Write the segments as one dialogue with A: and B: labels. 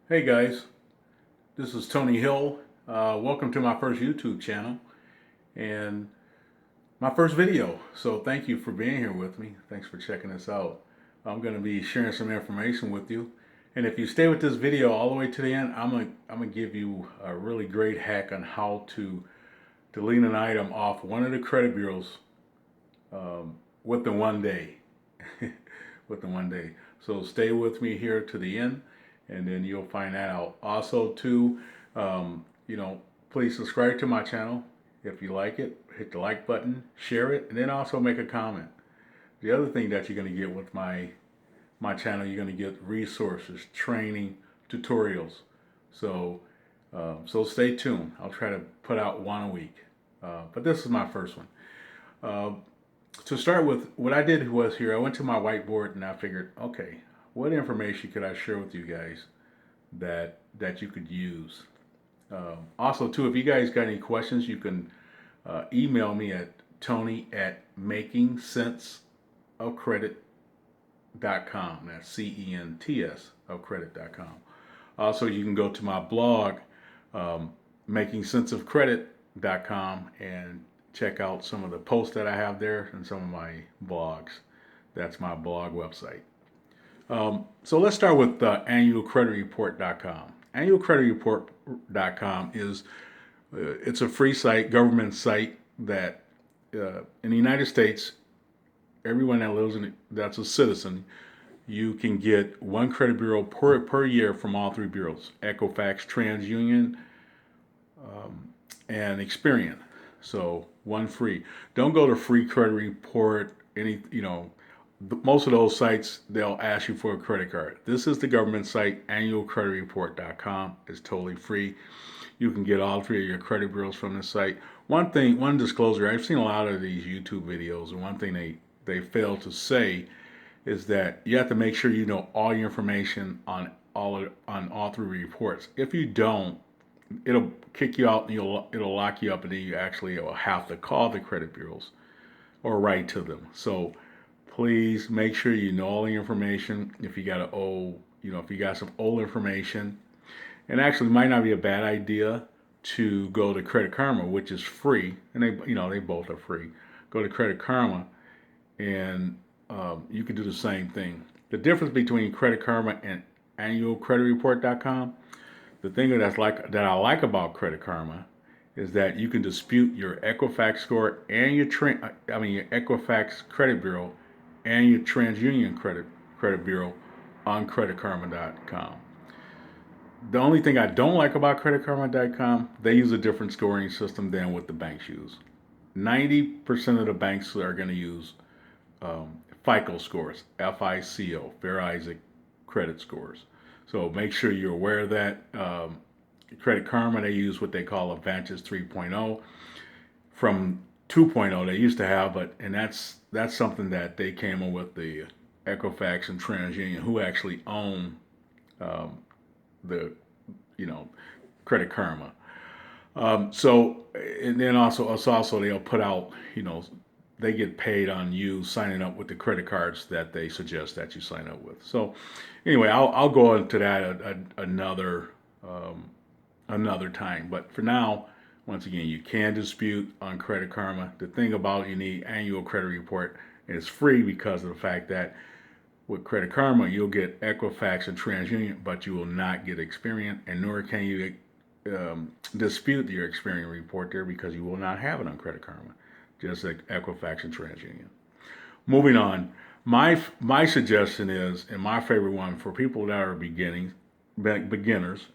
A: Hey guys, this is Tony Hill. Welcome to my first YouTube channel and my first video. So thank you for being here with me. Thanks for checking this out. I'm going to be sharing some information with you. And if you stay with this video all the way to the end, I'm gonna give you a really great hack on how to delete an item off one of the credit bureaus within one day. Within one day. So stay with me here to the end, and then you'll find that out. Also, too, please subscribe to my channel if you like it. Hit the like button, share it, and then also make a comment. The other thing that you're going to get with my channel, you're going to get resources, training, tutorials. So so stay tuned. I'll try to put out one a week, but this is my first one. Uh, to start with, what I did was here, I went to my whiteboard and I figured, okay, what information could I share with you guys that you could use? Also, too, if you guys got any questions, you can email me at tony@makingsenseofcredit.com. That's CENTS of credit.com. Also, you can go to my blog, makingsenseofcredit.com, and check out some of the posts that I have there and some of my blogs. That's my blog website. So let's start with annualcreditreport.com. Annualcreditreport.com is it's a free site, government site that in the United States, everyone that lives in it, that's a citizen, you can get one credit bureau per year from all three bureaus: Equifax, Transunion, and Experian. So one free. Don't go to Free Credit Report. Most of those sites, they'll ask you for a credit card. This is the government site, annualcreditreport.com. It's totally free. You can get all three of your credit bureaus from the site. One disclosure, I've seen a lot of these YouTube videos, and one thing they fail to say is that you have to make sure you know all your information on all three reports. If you don't, it'll kick you out and it'll lock you up, and then you actually will have to call the credit bureaus or write to them. So please make sure you know all the information. If you got if you got some old information, and actually might not be a bad idea to go to Credit Karma, which is free, and they both are free. Go to Credit Karma, and you can do the same thing. The difference between Credit Karma and AnnualCreditReport.com, the thing that I like about Credit Karma is that you can dispute your Equifax score and your Equifax credit bureau and your TransUnion credit bureau on CreditKarma.com. The only thing I don't like about CreditKarma.com, they use a different scoring system than what the banks use. 90% of the banks are going to use FICO scores, FICO, Fair Isaac credit scores. So make sure you're aware of that. Credit Karma, they use what they call Advantage 3.0 from 2.0 they used to have, and that's something that they came up with, the Equifax and TransUnion, who actually own the Credit Karma. And then also they'll put out, they get paid on you signing up with the credit cards that they suggest that you sign up with. So anyway, I'll go into that another time. But for now, once again, you can dispute on Credit Karma. The thing about you need annual credit report, and it's free because of the fact that with Credit Karma, you'll get Equifax and TransUnion, but you will not get Experian, and nor can you dispute your Experian report there because you will not have it on Credit Karma, just like Equifax and TransUnion. Moving on, my suggestion is, and my favorite one for people that are beginners,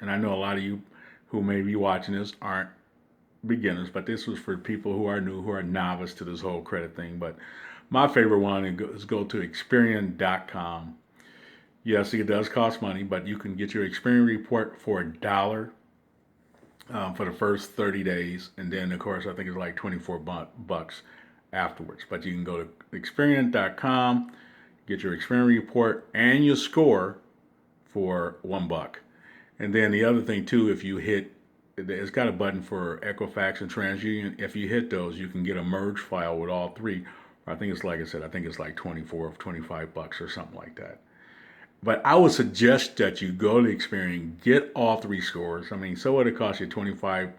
A: and I know a lot of you who may be watching this aren't beginners, but this was for people who are new, who are novice to this whole credit thing. But my favorite one is go to Experian.com. Yes, it does cost money, but you can get your Experian report for $1 for the first 30 days, and then of course I think it's like 24 bucks afterwards. But you can go to Experian.com, get your Experian report and your score for $1. And then the other thing too, if you hit, it's got a button for Equifax and TransUnion. If you hit those, you can get a merge file with all three. I think it's like I said, I think it's like 24 or 25 bucks or something like that. But I would suggest that you go to Experian, get all 3 scores. I mean, so what it costs you $25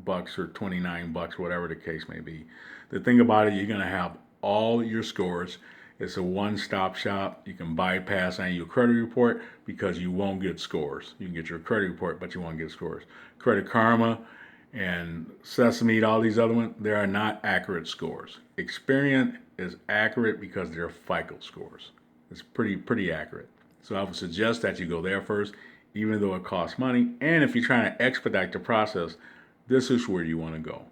A: or $29, whatever the case may be. The thing about it, you're gonna have all your scores. It's a one-stop shop. You can bypass annual credit report because you won't get scores. You can get your credit report, but you won't get scores. Credit Karma and Sesame, all these other ones, they are not accurate scores. Experian is accurate because they're FICO scores. It's pretty accurate. So I would suggest that you go there first, even though it costs money. And if you're trying to expedite the process, this is where you want to go.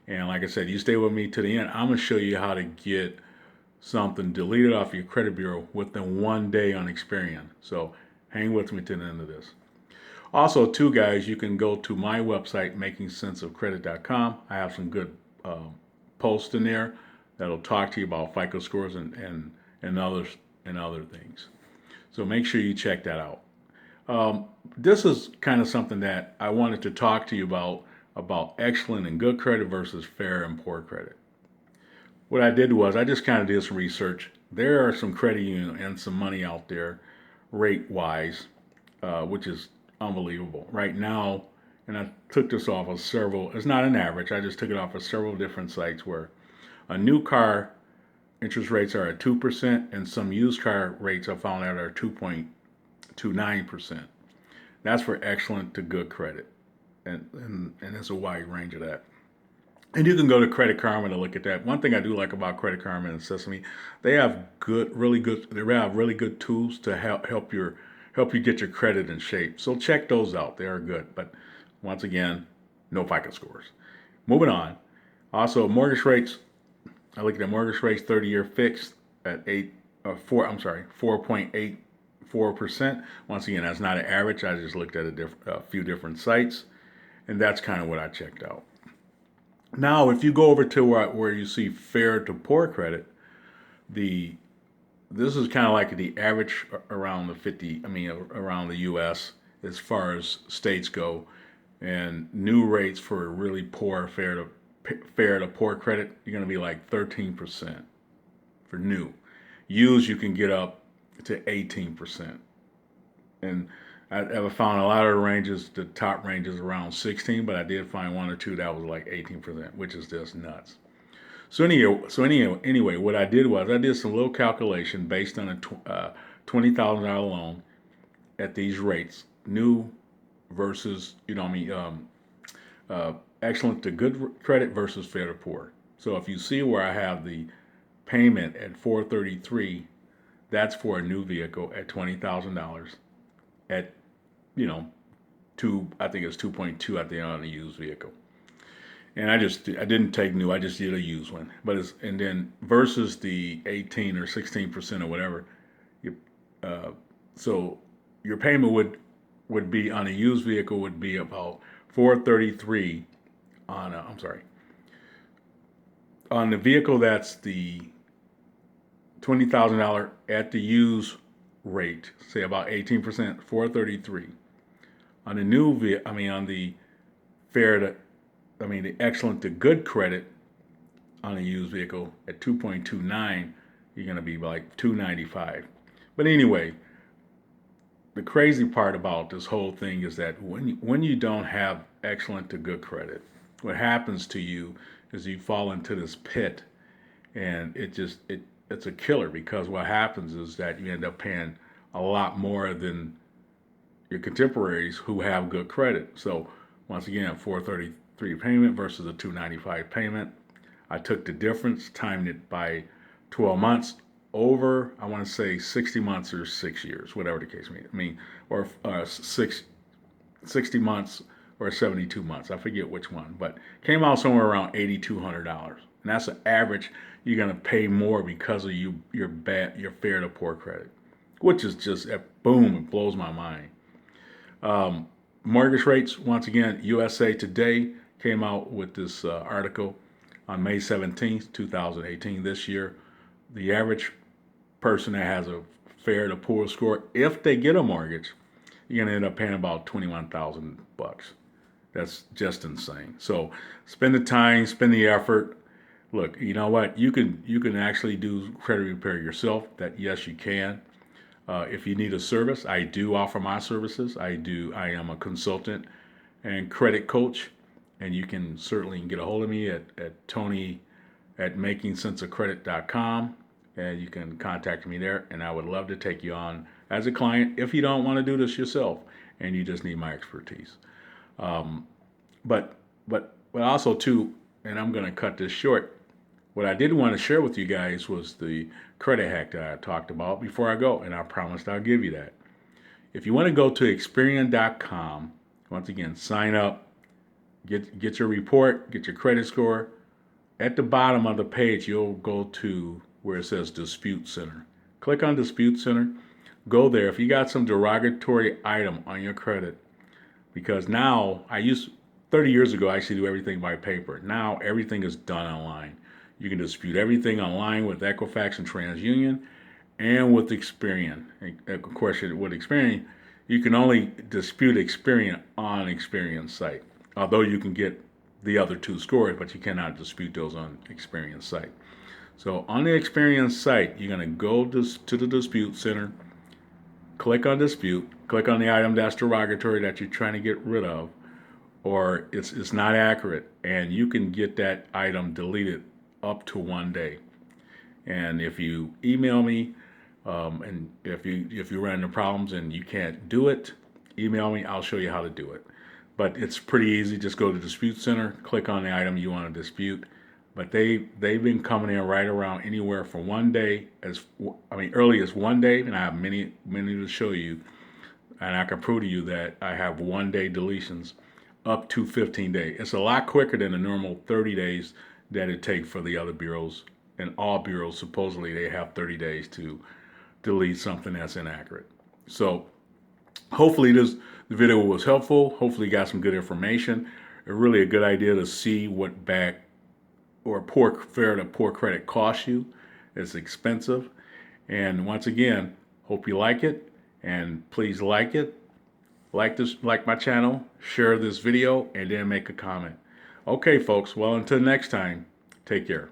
A: And like I said, you stay with me to the end. I'm going to show you how to get something deleted off your credit bureau within 1 day on Experian. So hang with me to the end of this. Also, too, guys, you can go to my website, makingsenseofcredit.com. I have some good posts in there that'll talk to you about FICO scores and other things. So make sure you check that out. This is kind of something that I wanted to talk to you about excellent and good credit versus fair and poor credit. What I did was I just kind of did some research. There are some credit unions and some money out there rate-wise, which is unbelievable. Right now, and I took this off of several, it's not an average, I just took it off of several different sites where a new car interest rates are at 2%, and some used car rates I found out are 2.29%. That's for excellent to good credit. And it's a wide range of that. And you can go to Credit Karma to look at that. One thing I do like about Credit Karma and Sesame, they have really good tools to help you get your credit in shape. So check those out. They are good. But once again, no FICO scores. Moving on. Also, mortgage rates. I looked at mortgage rates, 30-year fixed at 4.84%. Once again, that's not an average. I just looked at a few different sites, and that's kind of what I checked out. Now, if you go over to where you see fair to poor credit, this is kind of like the average around around the U.S. as far as states go, and new rates for really poor fair to poor credit, you're going to be like 13% for new. Used, you can get up to 18%. And I found a lot of the ranges, the top range is around 16, but I did find one or two that was like 18%, which is just nuts. So anyway, what I did was I did some little calculation based on a $20,000 loan at these rates, new versus, excellent to good credit versus fair to poor. So if you see where I have the payment at $433, that's for a new vehicle at $20,000 at, I think it's 2.2 at the end on a used vehicle. And I didn't take new, I just did a used one. And then versus the 18 or 16% or whatever, so your payment would be on a used vehicle would be about $433 on the vehicle that's the $20,000 at the used rate, say about 18%, $433. On the on the the excellent to good credit on a used vehicle at 2.29, you're going to be like $295. But anyway, the crazy part about this whole thing is that when you don't have excellent to good credit, what happens to you is you fall into this pit, and it's a killer, because what happens is that you end up paying a lot more than your contemporaries who have good credit. So once again, $433 payment versus a $295 payment. I took the difference, timed it by 12 months over, I want to say 60 months or 6 years, whatever the case may be. Or 60 months or 72 months. I forget which one, but came out somewhere around $8,200. And that's an average. You're going to pay more because of your fair to poor credit, which is just, boom, it blows my mind. Mortgage rates, once again, USA Today came out with this article on May 17th, 2018, this year. The average person that has a fair to poor score, if they get a mortgage, you're going to end up paying about $21,000. That's just insane. So spend the time, spend the effort. Look, you know what? You can actually do credit repair yourself. That, yes, you can. If you need a service, I do offer my services. I am a consultant and credit coach, and you can certainly get a hold of me at tony@makingsenseofcredit.com, and you can contact me there, and I would love to take you on as a client if you don't want to do this yourself and you just need my expertise. But also too, and I'm going to cut this short. What I did want to share with you guys was the credit hack that I talked about before I go, and I promised I'll give you that. If you want to go to Experian.com, once again, sign up, get your report, get your credit score. At the bottom of the page, you'll go to where it says Dispute Center. Click on Dispute Center. Go there. If you got some derogatory item on your credit, because now 30 years ago, I used to do everything by paper. Now everything is done online. You can dispute everything online with Equifax and Transunion and with Experian. And of course, with Experian, you can only dispute Experian on Experian's site. Although you can get the other two scores, but you cannot dispute those on Experian's site. So on the Experian site, you're going to go to the Dispute Center, click on Dispute, click on the item that's derogatory that you're trying to get rid of, or it's not accurate, and you can get that item deleted up to 1 day. And if you email me, and if you run into problems and you can't do it, email me. I'll show you how to do it. But it's pretty easy. Just go to Dispute Center, click on the item you want to dispute. But they've been coming in right around anywhere from 1 day, early as 1 day, and I have many to show you, and I can prove to you that I have 1 day deletions up to 15 days. It's a lot quicker than the normal 30 days that it takes for the other bureaus. And all bureaus, supposedly, they have 30 days to delete something that's inaccurate. So hopefully the video was helpful. Hopefully you got some good information. It's really a good idea to see what bad or poor credit costs you. It's expensive. And once again, hope you like it. And please like it. Like my channel, share this video, and then make a comment. Okay, folks. Well, until next time, take care.